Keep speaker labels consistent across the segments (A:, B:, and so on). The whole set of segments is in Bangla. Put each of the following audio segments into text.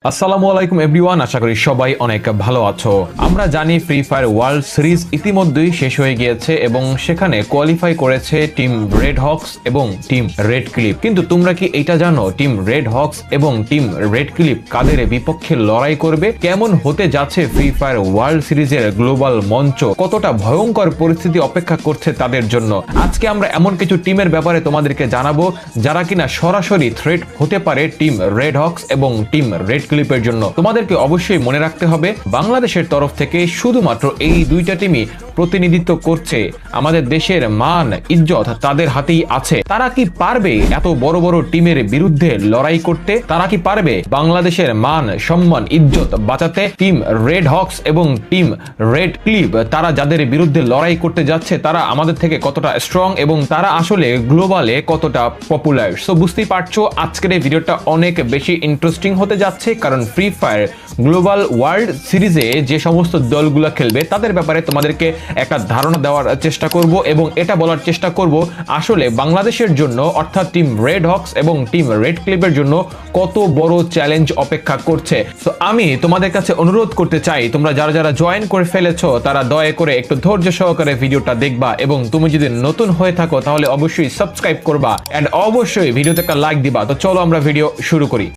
A: আসসালামু আলাইকুম এভরিওয়ান, আশা করি সবাই অনেক ভালো আছো। আমরা জানি ফ্রি ফায়ার ওয়ার্ল্ড সিরিজ ইতিমধ্যেই শেষ হয়ে গিয়েছে এবং সেখানে কোয়ালিফাই করেছে টিম রেড হক্স এবং টিম রেড ক্লিপ। কিন্তু তোমরা কি এটা জানো টিম রেড হক্স এবং টিম রেড ক্লিপ কাদের বিপক্ষে লড়াই করবে? কেমন হতে যাচ্ছে ফ্রি ফায়ার ওয়ার্ল্ড সিরিজের গ্লোবাল মঞ্চ? কতটা ভয়ঙ্কর পরিস্থিতি অপেক্ষা করছে তাদের জন্য? আজকে আমরা এমন কিছু টিমের ব্যাপারে তোমাদেরকে জানাবো যারা কিনা সরাসরি থ্রেট হতে পারে টিম রেড হক্স এবং টিম রেড ক্লিপের জন্য। তোমাদেরকে অবশ্যই মনে রাখতে হবে বাংলাদেশের তরফ থেকে শুধুমাত্র এই দুইটা টিমই প্রতিনিধিত্ব করছে। আমাদের দেশের মান ইজ্জত তাদের হাতেই আছে। তারা কি পারবে এত বড় বড় টিমের বিরুদ্ধে লড়াই করতে? তারা কি পারবে বাংলাদেশের মান সম্মান ইজ্জত বাঁচাতে? টিম রেড হক্স এবং টিম রেড ক্লিপ তারা যাদের বিরুদ্ধে লড়াই করতে যাচ্ছে তারা আমাদের থেকে কতটা স্ট্রং এবং তারা আসলে গ্লোবালে কতটা পপুলার। সো বুঝতেই পারছো আজকের এই ভিডিওটা অনেক বেশি ইন্টারেস্টিং হতে যাচ্ছে, কারণ ফ্রি ফায়ার গ্লোবাল ওয়ার্ল্ড সিরিজে যে সমস্ত দলগুলো খেলবে তাদের ব্যাপারে তোমাদেরকে একটা ধারণা দেওয়ার চেষ্টা করব এবং এটা বলার চেষ্টা করব আসলে বাংলাদেশের জন্য অর্থাৎ টিম রেড হক্স এবং টিম রেড ক্লিপের জন্য কত বড় চ্যালেঞ্জ অপেক্ষা করছে। তো আমি তোমাদের কাছে অনুরোধ করতে চাই তোমরা যারা যারা জয়েন করে ফেলেছো তারা দয়া করে একটু ধৈর্য সহকারে ভিডিওটা দেখবা এবং তুমি যদি নতুন হয়ে থাকো তাহলে অবশ্যই সাবস্ক্রাইব করবা এন্ড অবশ্যই ভিডিওতে একটা লাইক দিবা। তো চলো আমরা ভিডিও শুরু করি।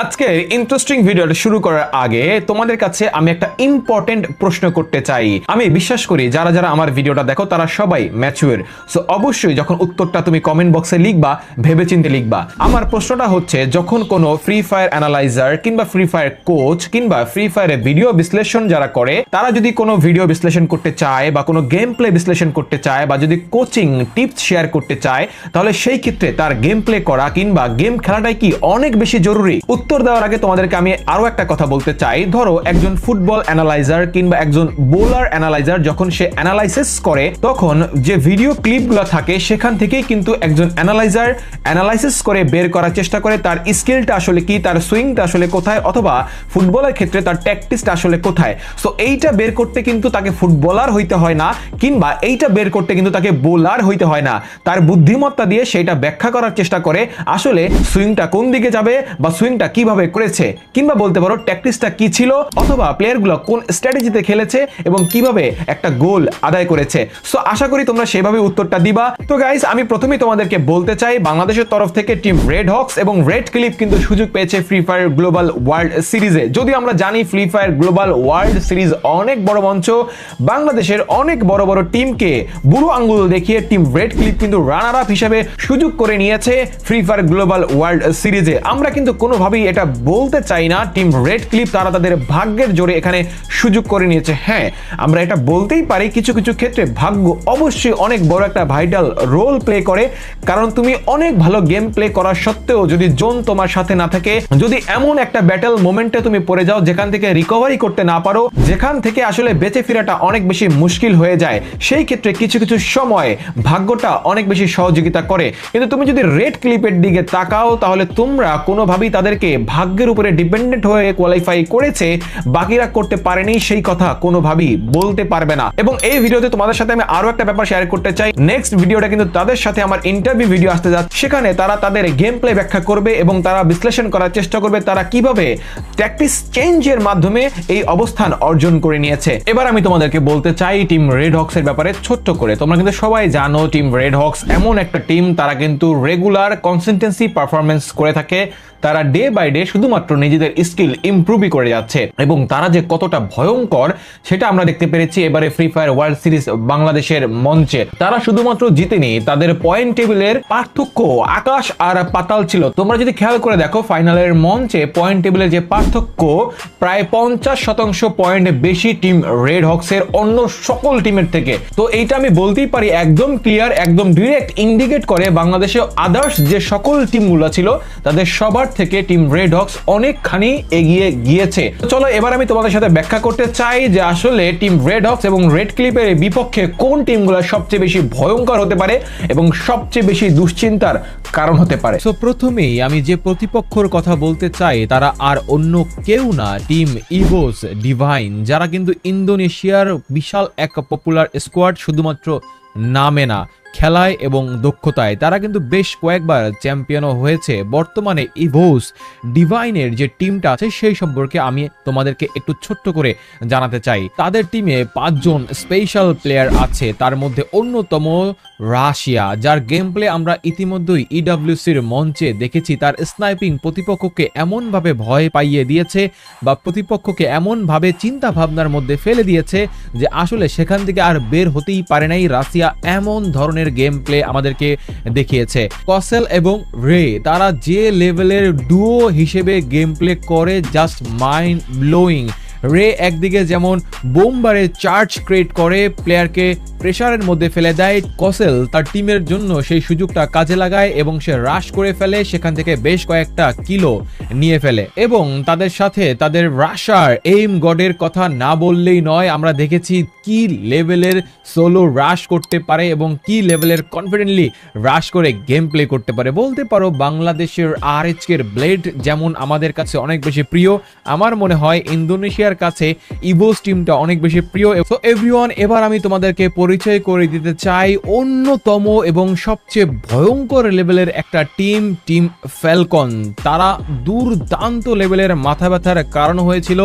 A: আজকে ইন্টারেস্টিং ভিডিওটা শুরু করার আগে তোমাদের কাছে আমি একটা ইম্পর্টেন্ট প্রশ্ন করতে চাই। আমি বিশ্বাস করি যারা যারা আমার ভিডিওটা দেখো তারা সবাই ম্যাচুয়ার। সো অবশ্যই যখন উত্তরটা তুমি কমেন্ট বক্সে লিখবা ভেবেচিন্তে লিখবা। আমার প্রশ্নটা হচ্ছে, যখন কোনো ফ্রি ফায়ার অ্যানালাইজার কিংবা ফ্রি ফায়ার কোচ কিংবা ফ্রি ফায়ারের ভিডিও বিশ্লেষণ যারা করে তারা যদি কোনো ভিডিও বিশ্লেষণ করতে চায় বা কোনো গেম প্লে বিশ্লেষণ করতে চায় বা যদি কোচিং টিপস শেয়ার করতে চায় তাহলে সেই ক্ষেত্রে তার গেম প্লে করা কিংবা গেম খেলাটাই কি অনেক বেশি জরুরি? উত্তর দেওয়ার আগে তোমাদেরকে আমি আরো একটা কথা বলতে চাই। ধরো একজন ফুটবল অ্যানালাইজার কিংবা একজন বোলার অ্যানালাইজার যখন সে অ্যানালাইসিস করে তখন যে ভিডিও ক্লিপগুলো থাকে সেখান থেকেই কিন্তু একজন অ্যানালাইজার অ্যানালাইসিস করে বের করার চেষ্টা করে তার স্কিলটা আসলে কি, তার সুইংটা আসলে কোথায়, অথবা ফুটবলের ক্ষেত্রে তার ট্যাকটিক্সটা আসলে কোথায়। সো এইটা বের করতে কিন্তু তাকে ফুটবলার হইতে হয় না কিংবা এইটা বের করতে কিন্তু তাকে বোলার হইতে হয় না। তার বুদ্ধিমত্তা দিয়ে সেটা ব্যাখ্যা করার চেষ্টা করে আসলে সুইংটা কোন দিকে যাবে বা সুইংটা কিভাবে করেছে কিংবা বলতে পারো ট্যাকটিক্সটা কি ছিল অথবা প্লেয়ারগুলো কোন স্ট্র্যাটেজিতে খেলেছে এবং কিভাবে একটা গোল আদায় করেছে। সো আশা করি তোমরা সেভাবে উত্তরটা দিবা। তো গাইস আমি প্রথমেই তোমাদেরকে বলতে চাই বাংলাদেশের তরফ থেকে টিম রেড হক্স এবং রেড ক্লিপ কিন্তু সুযোগ পেয়েছে ফ্রি ফায়ার গ্লোবাল ওয়ার্ল্ড সিরিজে। যদি আমরা জানি free fire global world series অনেক বড় মঞ্চ, বাংলাদেশের অনেক বড় বড় টিমকে বুড়ো আঙ্গুল দেখিয়ে টিম রেড ক্লিপ কিন্তু রানার আপ হিসেবে সুযোগ করে নিয়েছে ফ্রি ফায়ার গ্লোবাল ওয়ার্ল্ড সিরিজে। আমরা কিন্তু কোনোভাবেই এটা বলতে চাই না টিম রেড ক্লিপ তারা তাদের ভাগ্যের জোরে এখানে সুযোগ করে নিয়েছে। হ্যাঁ, আমরা এটা বলতেই পারি কিছু কিছু ক্ষেত্রে ভাগ্য অবশ্যই অনেক বড় একটা ভাইটাল রোল প্লে করে, কারণ তুমি অনেক ভালো গেম প্লে করার সত্ত্বেও যদি জোন তোমার সাথে না থাকে, যদি এমন একটা ব্যাটল মোমেন্টে তুমি পড়ে যাও যেখান থেকে রিকভারি করতে না পারো, যেখান থেকে আসলে বেঁচে ফেরাটা অনেক বেশি মুশকিল হয়ে যায়, সেই ক্ষেত্রে কিছু কিছু সময় ভাগ্যটা অনেক বেশি সহযোগিতা করে। কিন্তু তুমি যদি রেড ক্লিপের দিকে তাকাও তাহলে তোমরা কোনোভাবেই তাদেরকে ভাগ্যের উপরে ডিপেন্ডেন্ট হয়ে কোয়ালিফাই করেছে, বাকিরা করতে পারেনি সেই কথা কোনোভাবেই বলতে পারবে না। এবং এই ভিডিওতে তোমাদের সাথে আমি আরো একটা ব্যাপার শেয়ার করতে চাই। নেক্সট ভিডিওটা কিন্তু তাদের সাথে আমার ইন্টারভিউ ভিডিও আসতে যাচ্ছে, সেখানে তারা তাদের গেম প্লে ব্যাখ্যা করবে এবং তারা বিশ্লেষণ করার চেষ্টা করবে তারা কিভাবে ট্যাকটিক্স চেঞ্জের মাধ্যমে এই অবস্থান অর্জন করে নিয়েছে। এবার আমি তোমাদেরকে বলতে চাই টিম রেড হক্স এর ব্যাপারে ছোট্ট করে। তোমরা কিন্তু সবাই জানো টিম রেড হক্স এমন একটা টিম তারা কিন্তু রেগুলার কনসিস্টেন্সি পারফরমেন্স করে থাকে। তারা ডে বাই ডে শুধুমাত্র নিজেদের স্কিল ইমপ্রুভই করে যাচ্ছে এবং তারা যে কতটা ভয়ঙ্কর সেটা আমরা দেখতে পেরেছি এবারে ফ্রি ফায়ার ওয়ার্ল্ড সিরিজ বাংলাদেশের মঞ্চে। তারা শুধুমাত্র জিতেনি, তাদের পয়েন্ট টেবিলের পার্থক্য আকাশ আর পাতাল ছিল। তোমরা যদি খেয়াল করে দেখো ফাইনালের মঞ্চে পয়েন্ট টেবিলের যে পার্থক্য প্রায় 50% পয়েন্ট বেশি টিম রেড হক্সের অন্য সকল টিমের থেকে। তো এইটা আমি বলতেই পারি একদম ক্লিয়ার, একদম ডিরেক্ট ইন্ডিকেট করে বাংলাদেশে আদার্স যে সকল টিমগুলো ছিল তাদের সবার থেকে টিম রেড হক্স অনেকখানি এগিয়ে গিয়েছে। চলো এবার আমি তোমাদের সাথে ব্যাখ্যা করতে চাই যে আসলে টিম রেড হক্স এবং রেড ক্লিপের বিপক্ষে কোন টিমগুলো সবচেয়ে বেশি ভয়ঙ্কর হতে পারে এবং সবচেয়ে বেশি দুশ্চিন্তার কারণ হতে পারে। সো প্রথমেই আমি যে প্রতিপক্ষর কথা বলতে চাই তারা আর অন্য কেউ না, টিম ইভোস ডিভাইন, যারা কিন্তু ইন্দোনেশিয়ার বিশাল এক পপুলার স্কোয়াড, শুধুমাত্র নামে না খেলায় এবং দক্ষতায়। তারা কিন্তু বেশ কয়েকবার চ্যাম্পিয়নও হয়েছে। বর্তমানে ইভোস ডিভাইনের যে টিমটা আছে সেই সম্পর্কে আমি তোমাদেরকে একটু ছোট্ট করে জানাতে চাই। তাদের টিমে 5 জন স্পেশাল প্লেয়ার আছে, তার মধ্যে অন্যতম রাশিয়া, যার গেম প্লে আমরা ইতিমধ্যেই ইডব্লিউসির মঞ্চে দেখেছি। তার স্নাইপিং প্রতিপক্ষকে এমনভাবে ভয় পাইয়ে দিয়েছে বা প্রতিপক্ষকে এমনভাবে চিন্তা ভাবনার মধ্যে ফেলে দিয়েছে যে আসলে সেখান থেকে আর বের হতেই পারে নাই। রাশিয়া এমন ধরনের গেম প্লে আমাদেরকে দেখিয়েছে। কসেল এবং রে তারা যে লেভেলের ডুও হিসেবে গেম প্লে করে, জাস্ট মাইন্ড ব্লোয়িং। রে একদিকে যেমন বোমবারে চার্জ ক্রিয়েট করে প্লেয়ারকে প্রেসারের মধ্যে ফেলে দেয়, কসেল তার টিমের জন্য সেই সুযোগটা কাজে লাগায় এবং সে রাশ করে ফেলে, সেখান থেকে বেশ কয়েকটা কিলো নিয়ে ফেলে। এবং তাদের সাথে তাদের রাশার এইম গডের কথা না বললেই নয়। আমরা দেখেছি কি লেভেলের সোলো রাশ করতে পারে এবং কি লেভেলের কনফিডেন্টলি রাশ করে গেম প্লে করতে পারে। বলতে পারো বাংলাদেশের আরএচকের ব্লেড যেমন আমাদের কাছে অনেক বেশি প্রিয়, আমার মনে হয় ইন্দোনেশিয়ার কাছে ইভোস টিমটা অনেক বেশি প্রিয়। সো এভরিওয়ান, এবার আমি তোমাদেরকে পরিচয় করে দিতে চাই অন্যতম এবং সবচেয়ে ভয়ঙ্কর লেভেলের একটা টিম, টিম ফ্যালকন। তারা দুর্দান্ত লেভেলের মাথা ব্যথার কারণ হয়েছিল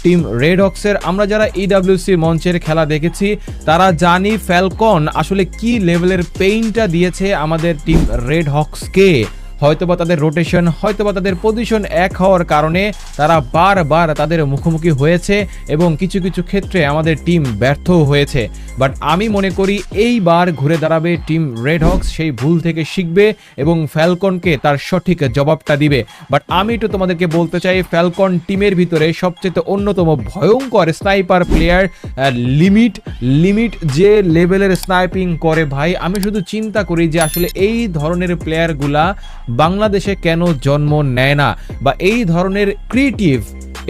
A: টিম রেড হক্সের। আমরা যারা ইডব্লিউসি মঞ্চের খেলা দেখেছি তারা জানি ফ্যালকন আসলে কি লেভেলের পেইনটা দিয়েছে আমাদের টিম রেড হক্সকে। হয়তোবা তাদের রোটেশন, হয়তোবা তাদের পজিশন এক হওয়ার কারণে তারা বারবার তাদের মুখোমুখি হয়েছে এবং কিছু কিছু ক্ষেত্রে আমাদের টিম ব্যর্থ হয়েছে। বাট আমি মনে করি এইবার ঘুরে দাঁড়াবে টিম রেড হক্স, সেই ভুল থেকে শিখবে এবং ফ্যালকনকে তার সঠিক জবাবটা দিবে। বাট আমি একটু তোমাদেরকে বলতে চাই ফ্যালকন টিমের ভিতরে সবচেয়ে অন্যতম ভয়ঙ্কর স্নাইপার প্লেয়ার লিমিট যে লেভেলের স্নাইপিং করে ভাই, আমি শুধু চিন্তা করি যে আসলে এই ধরনের প্লেয়ারগুলা বাংলাদেশে কেন জন্ম নেয় না, বা এই ধরনের ক্রিয়েটিভ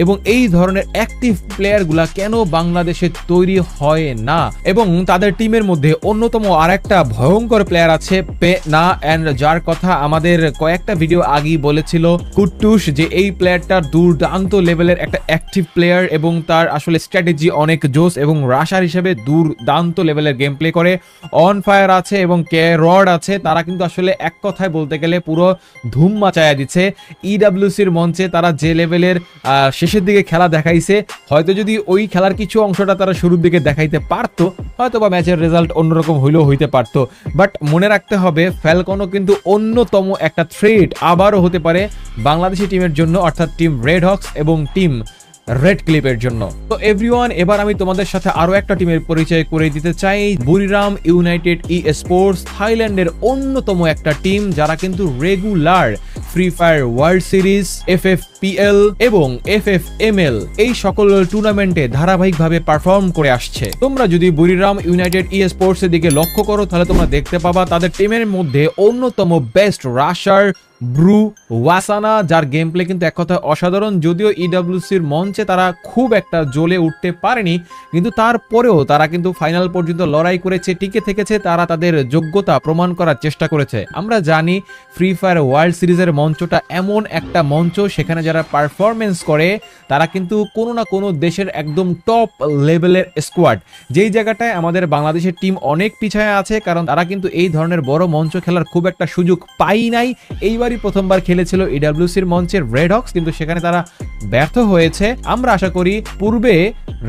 A: এবং এই ধরনের অ্যাক্টিভ প্লেয়ারগুলা কেন বাংলাদেশে তৈরি হয় না। এবং তাদের টিমের মধ্যে অন্যতম আরেকটা ভয়ঙ্কর প্লেয়ার আছে পেনা, এন্ড যার কথা আমাদের কয়েকটা ভিডিও আগেই বলেছিল কুট্টুস, যে এই প্লেয়ারটা দুর্দান্ত লেভেলের একটা অ্যাক্টিভ প্লেয়ার এবং তার আসলে স্ট্র্যাটেজি অনেক জোস এবং রাশার হিসেবে দুর্দান্ত লেভেলের গেম প্লে করে। অন ফায়ার আছে এবং কে রড আছে, তারা কিন্তু আসলে এক কথায় বলতে গেলে পুরো ধুম মাচায়া দিচ্ছে ইডব্লিউসির মঞ্চে। তারা যে লেভেলের শেষের দিকে খেলা দেখাইছে, হয়তো যদি ওই খেলার কিছু অংশটা তারা শুরুর দিকে দেখাইতে পারতো, হয়তো বা ম্যাচের রেজাল্ট অন্যরকম হইলেও হইতে পারতো। বাট মনে রাখতে হবে ফ্যালকনও কিন্তু অন্যতম একটা থ্রেট আবারও হতে পারে বাংলাদেশি টিমের জন্য, অর্থাৎ টিম রেড হক্স এবং টিম রেড ক্লিপের জন্য। তো এভরিওয়ান, এবার আমি তোমাদের সাথে আরো একটা টিমের পরিচয় করে দিতে চাই, বুরিরাম ইউনাইটেড ই স্পোর্টস, থাইল্যান্ডের অন্যতম একটা টিম যারা কিন্তু regular free fire world series, FFPL এবং FFML এই সকল টুর্নামেন্টে ধারাবাহিকভাবে পারফর্ম করে আসছে। তোমরা যদি বুরিরাম ইউনাইটেড ই স্পোর্টস এর দিকে লক্ষ্য করো তাহলে তোমরা দেখতে পাবা তাদের টিমের মধ্যে অন্যতম বেস্ট রাশার ব্রু ওয়াসানা, যার গেম প্লে কিন্তু এক কথায় অসাধারণ। যদিও ইডব্লিউসির মঞ্চে তারা খুব একটা জ্বলে উঠতে পারেনি, কিন্তু তারপরেও তারা কিন্তু ফাইনাল পর্যন্ত লড়াই করেছে, টিকে থেকেছে, তারা তাদের যোগ্যতা প্রমাণ করার চেষ্টা করেছে। আমরা জানি ফ্রি ফায়ার ওয়ার্ল্ড সিরিজের মঞ্চটা এমন একটা মঞ্চ সেখানে যারা পারফরমেন্স করে তারা কিন্তু কোনো না কোনো দেশের একদম টপ লেভেলের স্কোয়াড, যেই জায়গাটায় আমাদের বাংলাদেশের টিম অনেক পিছায় আছে, কারণ তারা কিন্তু এই ধরনের বড় মঞ্চ খেলার খুব একটা সুযোগ পাই নাই। এইবারই প্রথমবার খেলেছিল ইডব্লিউসির মঞ্চের রেড হক্স, কিন্তু সেখানে তারা ব্যর্থ হয়েছে। আমরা আশা করি পূর্বে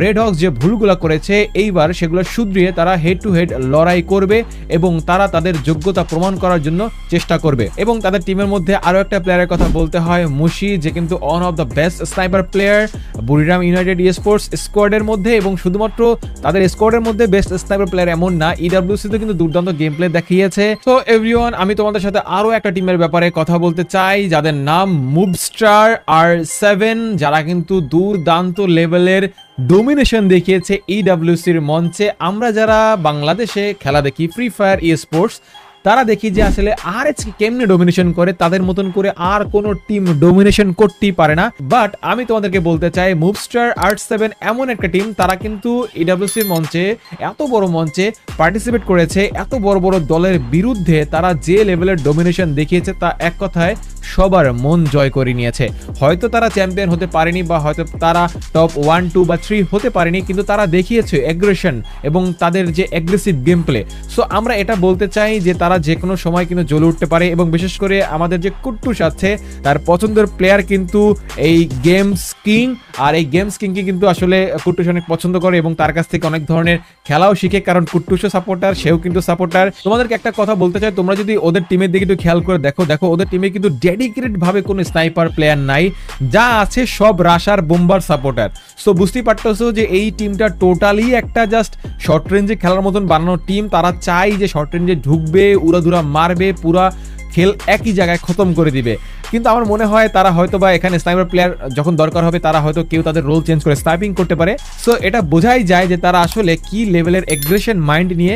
A: রেড হক্স যে ভুলগুলো করেছে এইবার সেগুলো শুধরিয়ে তারা হেড টু হেড লড়াই করবে এবং তারা তাদের যোগ্যতা প্রমাণ করার জন্য চেষ্টা করবে। এবং তাদের টিমের মধ্যে আরো একটা প্লেয়ারের কথা বলতে হয়, মুশি, যে কিন্তু one of the best sniper player Buriram United esports স্কোয়াডের মধ্যে, এবং শুধুমাত্র তাদের স্কোয়াডের মধ্যে বেস্ট স্নাইপার প্লেয়ার এমন না, ইডব্লিউসি তে কিন্তু দুর্দান্ত গেম প্লে দেখিয়েছে। তো এভরিওয়ান, আমি তোমাদের সাথে আরো একটা টিমের ব্যাপারে কথা বলতে চাই যাদের নাম মুভস্টার R7, যারা কিন্তু দুর্দান্ত লেভেলের ডোমিনেশন দেখিয়েছে ইডব্লিউসির মঞ্চে। আমরা যারা বাংলাদেশে খেলা দেখি ফ্রি ফায়ার ই স্পোর্টস,
B: তারা দেখি যে আসলে আরএচ কেমনে ডোমিনেশন করে, তাদের মতন করে আর কোনো টিম ডোমিনেশন করতেই পারে না। বাট আমি তোমাদেরকে বলতে চাই মুভস্টার R7 এমন একটা টিম, তারা কিন্তু ইডব্লিউসির মঞ্চে, এত বড় মঞ্চে পার্টিসিপেট করেছে, এত বড় বড় দলের বিরুদ্ধে তারা যে লেভেলের ডোমিনেশন দেখিয়েছে তা এক কথায় সবার মন জয় করে নিয়েছে। হয়তো তারা চ্যাম্পিয়ন হতে পারেনি বা হয়তো তারা টপ 1, 2 বা 3 হতে পারেনি, কিন্তু তারা দেখিয়েছে অ্যাগ্রেশন এবং তাদের যে অ্যাগ্রেসিভ গেম প্লে। সো আমরা এটা বলতে চাই যে তারা যে কোনো সময় কিন্তু জ্বলে উঠতে পারে, এবং বিশেষ করে আমাদের যে কুট্টুস আছে তার পছন্দের প্লেয়ার কিন্তু এই গেমস কিং, আর এই গেমস কিংকে কিন্তু আসলে কুট্টুস অনেক পছন্দ করে এবং তার কাছ থেকে অনেক ধরনের খেলাও শিখে, কারণ কুট্টুসও সাপোর্টার, সেও কিন্তু সাপোর্টার। তোমাদেরকে একটা কথা বলতে চাই, তোমরা যদি ওদের টিমের দিকে একটু খেয়াল করে দেখো ওদের টিমে কিন্তু ডেডিকেটেড ভাবে কোনো স্নাইপার প্লেয়ার নাই, যা আছে সব রাশার বোম্বার সাপোর্টার। সো বুঝতেই পারতেছো যে এই টিমটা টোটালি একটা জাস্ট শর্ট রেঞ্জে খেলার মতন বানানো টিম। তারা চাই যে শর্ট রেঞ্জে ঢুকবে, উড়াধুরা মারবে, পুরা খেল একই জায়গায় খতম করে দিবে। কিন্তু আমার মনে হয় তারা হয়তো বা এখানে স্নাইপার প্লেয়ার যখন দরকার হবে তারা হয়তো কেউ তাদের রোল চেঞ্জ করে স্নাইপিং করতে পারে। সো এটা বোঝাই যায় যে তারা আসলে কি লেভেলের এগ্রেশন মাইন্ড নিয়ে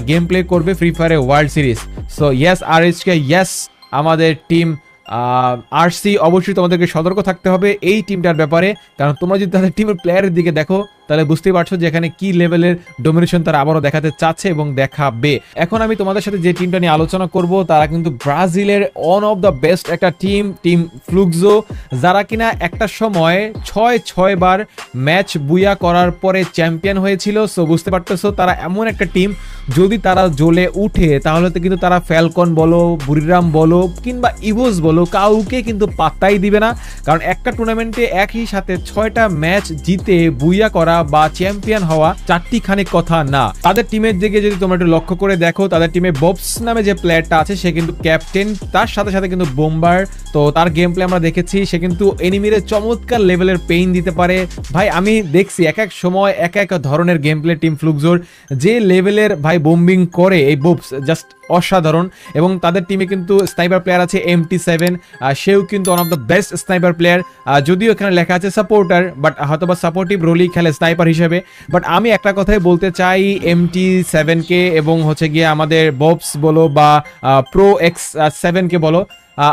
B: গেম প্লে করবে ফ্রি ফায়ারে world series. So yes RHK, yes আমাদের টিম আরসি, অবশ্যই তোমাদেরকে সতর্ক থাকতে হবে এই টিমটার ব্যাপারে, কারণ তোমরা যদি তাদের টিমের প্লেয়ারের দিকে দেখো তাহলে বুঝতেই পারছো যে এখানে কি লেভেলের ডোমিনেশন তারা আবারও দেখাতে চাচ্ছে এবং দেখাবে। এখন আমি তোমাদের সাথে যে টিমটা নিয়ে আলোচনা করব তারা কিন্তু ব্রাজিলের ওয়ান অফ দ্য বেস্ট একটা টিম ফ্লুক্সো, যারা কিনা একটা সময় 6 বার ম্যাচ বুয়া করার পরে চ্যাম্পিয়ন হয়েছিল। সো বুঝতে পারতেছো তারা এমন একটা টিম, যদি তারা জ্বলে উঠে তাহলে তো কিন্তু তারা ফ্যালকন বলো, বুরিরাম বলো কিংবা ইভোস বলো, কাউকে কিন্তু পাত্তাই দিবে না, কারণ একটা টুর্নামেন্টে একই সাথে 6টা ম্যাচ জিতে বুইয়া করা বা চ্যাম্পিয়ন হওয়া চারটি খানিক কথা না। তাদের টিমের দিকে যদি তোমরা একটু লক্ষ্য করে দেখো, তাদের টিমে ববস নামে যে প্লেয়ারটা আছে সে কিন্তু ক্যাপ্টেন, তার সাথে সাথে কিন্তু বোম্বার। তো তার গেম প্লে আমরা দেখেছি, সে কিন্তু এনিমিরে চমৎকার লেভেলের পেইন দিতে পারে। ভাই আমি দেখছি এক এক সময় এক এক ধরনের গেম প্লে টিম ফ্লুক্সোর, যে লেভেলের ভাই বোম্বিং করে এই ববস জাস্ট অসাধারণ। এবং তাদের টিমে কিন্তু স্নাইপার প্লেয়ার আছে MT7, সেও কিন্তু one of the best sniper player, যদিও এখানে লেখা আছে সাপোর্টার, বাট হয়তো বা সাপোর্টিভ রোলই খেলে স্নাইপার হিসেবে। বাট আমি একটা কথাই বলতে চাই, MT7কে এবং হচ্ছে গিয়ে আমাদের ববস বলো বা Pro X7কে বলো,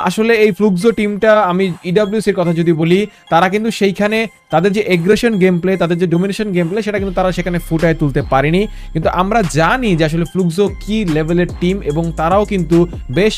B: আসলে এই ফ্লুক্সো টিমটা, আমি ইডব্লিউসির কথা যদি বলি, তারা কিন্তু সেইখানে তাদের যে এগ্রেশন গেম প্লে, তাদের যে ডোমিনেশন গেম প্লে, সেটা কিন্তু তারা সেখানে ফুটায় তুলতে পারেনি। কিন্তু আমরা জানি যে আসলে ফ্লুক্সো কি লেভেলের টিম, এবং তারাও কিন্তু বেশ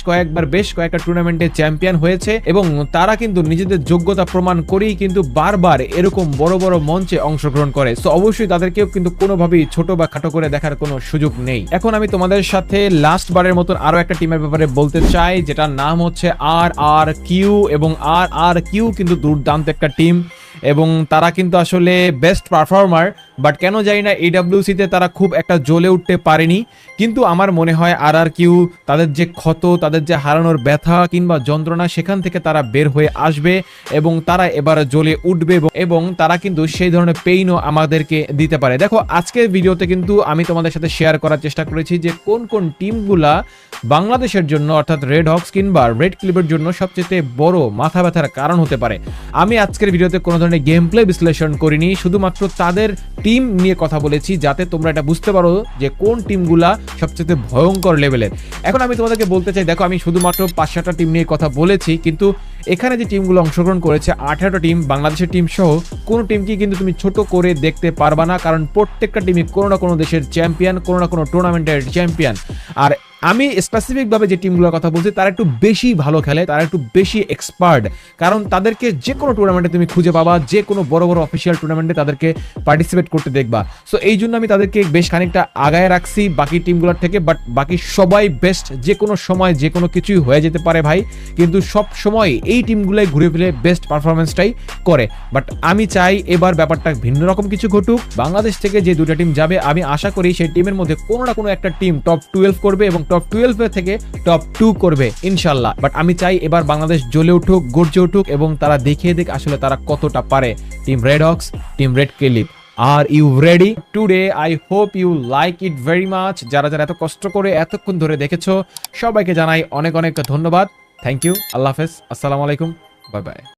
B: কয়েকটা টুর্নামেন্টে চ্যাম্পিয়ন হয়েছে, এবং তারা কিন্তু নিজেদের যোগ্যতা প্রমাণ করেই কিন্তু বারবার এরকম বড় বড় মঞ্চে অংশগ্রহণ করে। সো অবশ্যই তাদেরকেও কিন্তু কোনোভাবেই ছোট বা খাটো করে দেখার কোনো সুযোগ নেই। এখন আমি তোমাদের সাথে লাস্ট বারের মতন আরো একটা টিমের ব্যাপারে বলতে চাই, যেটার নাম হচ্ছে RRQ, এবং RRQ কিন্তু দুর্দান্ত একটা টিম, এবং তারা কিন্তু আসলে বেস্ট পারফর্মার। বাট কেন জানি না AWC-তে তারা খুব একটা জ্বলে উঠতে পারেনি। কিন্তু আমার মনে হয় RRQ, তাদের যে ক্ষত, তাদের যে হারানোর ব্যথা কিংবা যন্ত্রণা, সেখান থেকে তারা বের হয়ে আসবে এবং তারা এবার জ্বলে উঠবে, এবং তারা কিন্তু সেই ধরনের পেইনও আমাদেরকে দিতে পারে। দেখো আজকের ভিডিওতে কিন্তু আমি তোমাদের সাথে শেয়ার করার চেষ্টা করেছি যে কোন কোন টিমগুলা বাংলাদেশের জন্য, অর্থাৎ রেড হক্স কিংবা রেড ক্লিপের জন্য সবচেয়ে বড় মাথা ব্যথার কারণ হতে পারে। আমি আজকের ভিডিওতে কোনো ধরনের গেম প্লে বিশ্লেষণ করিনি, শুধুমাত্র তাদের টিম নিয়ে কথা বলেছি, যাতে তোমরা এটা বুঝতে পারো যে কোন টিমগুলা সবচেয়ে ভয়ঙ্কর লেভেলের। এখন আমি তোমাদেরকে বলতে চাই, দেখো আমি শুধুমাত্র 5-7টা টিম নিয়ে কথা বলেছি, কিন্তু এখানে যে টিমগুলো অংশগ্রহণ করেছে 18টা টিম, বাংলাদেশের টিম সহ, কোনো টিমকে কিন্তু তুমি ছোট করে দেখতে পারবা না, কারণ প্রত্যেকটা টিমই কোনো না কোনো দেশের চ্যাম্পিয়ন, কোনো না কোনো টুর্নামেন্টের চ্যাম্পিয়ন। আর আমি স্পেসিফিকভাবে যে টিমগুলোর কথা বলছি তারা একটু বেশি ভালো খেলে, তারা একটু বেশি এক্সপার্ট, কারণ তাদেরকে যে কোনো টুর্নামেন্টে তুমি খুঁজে পাবা, যে কোনো বড় বড় অফিসিয়াল টুর্নামেন্টে তাদেরকে পার্টিসিপেট করতে দেখবা। সো এই জন্য আমি তাদেরকে বেশ খানিকটা আগায় রাখছি বাকি টিমগুলোর থেকে। বাট বাকি সবাই বেস্ট, যে কোনো সময় যে কোনো কিছুই হয়ে যেতে পারে ভাই, কিন্তু সব সময় এই টিমগুলোই ঘুরে ফিরে বেস্ট পারফরমেন্সটাই করে। বাট আমি চাই এবার ব্যাপারটা ভিন্ন রকম কিছু ঘটুক। বাংলাদেশ থেকে যে দুটো টিম যাবে, আমি আশা করি সেই টিমের মধ্যে কোনো না কোনো একটা টিম টপ 12 করবে এবং টপ 12 থেকে টপ 2 করবে ইনশাল্লাহ। বাট আমি চাই এবার বাংলাদেশ জ্বলে উঠুক, গর্জে উঠুক, এবং তারা দেখিয়ে দিক আসলে তারা কতটা পারে। Team red hawks, team red clip, are you ready? Today I hope you like it very much. যারা যারা এত কষ্ট করে এতক্ষণ ধরে দেখেছো, সবাইকে জানাই অনেক অনেক ধন্যবাদ। Thank you. আল্লাহ হাফেজ, আসসালামু আলাইকুম, বাই বাই।